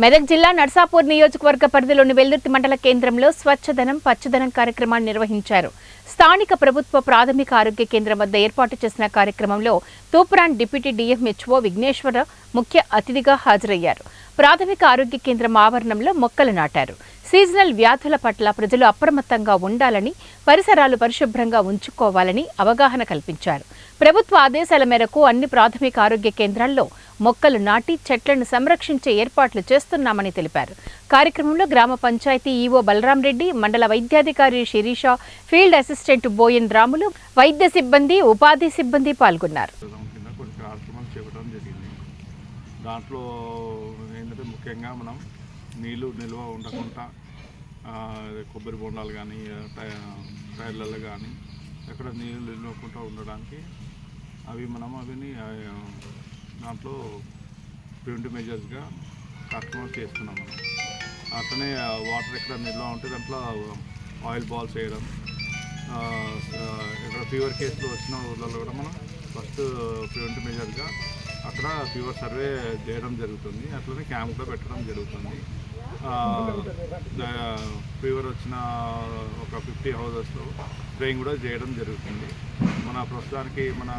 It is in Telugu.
మెదక్ జిల్లా నర్సాపూర్ నియోజకవర్గ పరిధిలోని వెల్దుర్తి మండల కేంద్రంలో స్వచ్ఛదనం పచ్చదనం కార్యక్రమాన్ని నిర్వహించారు. స్థానిక ప్రభుత్వ ప్రాథమిక ఆరోగ్య కేంద్రం వద్ద ఏర్పాటు చేసిన కార్యక్రమంలో తూప్రాన్ డిప్యూటీ డిఎంహెచ్ఓ విఘ్నేశ్వర ముఖ్య అతిథిగా హాజరయ్యారు. ప్రాథమిక ఆరోగ్య కేంద్రం ఆవరణంలో మొక్కలు నాటారు. సీజనల్ వ్యాధుల పట్ల ప్రజలు అప్రమత్తంగా ఉండాలని, పరిసరాలు పరిశుభ్రంగా ఉంచుకోవాలని అవగాహన కల్పించారు. ప్రభుత్వ ఆదేశాల మేరకు అన్ని ప్రాథమిక ఆరోగ్య కేంద్రాల్లో మొక్కలు నాటి చెట్లను సంరక్షించే ఏర్పాట్లు చేస్తున్నామని తెలిపారు. కార్యక్రమంలో గ్రామ పంచాయతీ ఈవో బలరాం రెడ్డి, మండల వైద్యాధికారి శిరీష, ఫీల్డ్ అసిస్టెంట్ బోయన్ రాములు, వైద్య సిబ్బంది, ఉపాధి సిబ్బంది పాల్గొన్నారు. దాంట్లో ఏంటంటే ముఖ్యంగా మనం నీళ్ళు నిల్వ ఉండకుండా కొబ్బరి బొండాలు కానీ టైర్లలో కానీ ఎక్కడ నీళ్ళు నిల్వకుండా ఉండడానికి అవిని దాంట్లో ప్రివెంటివ్ మెజర్స్గా కస్టమర్స్ చేస్తున్నాం. మనం అట్లనే వాటర్ ఎక్కడ నిల్వ ఉంటే దాంట్లో ఆయిల్ బాల్స్ వేయడం, ఇక్కడ ఫీవర్ కేసులు వచ్చిన ఊళ్ళలో కూడా మనం ఫస్ట్ ప్రివెంటివ్ మెజర్గా అక్కడ ఫీవర్ సర్వే చేయడం జరుగుతుంది. అట్లనే క్యాంప్ కూడా పెట్టడం జరుగుతుంది. ఫీవర్ వచ్చిన ఒక 50 హౌసెస్లో స్ప్రేయింగ్ కూడా చేయడం జరుగుతుంది. మన ప్రస్తుతానికి మన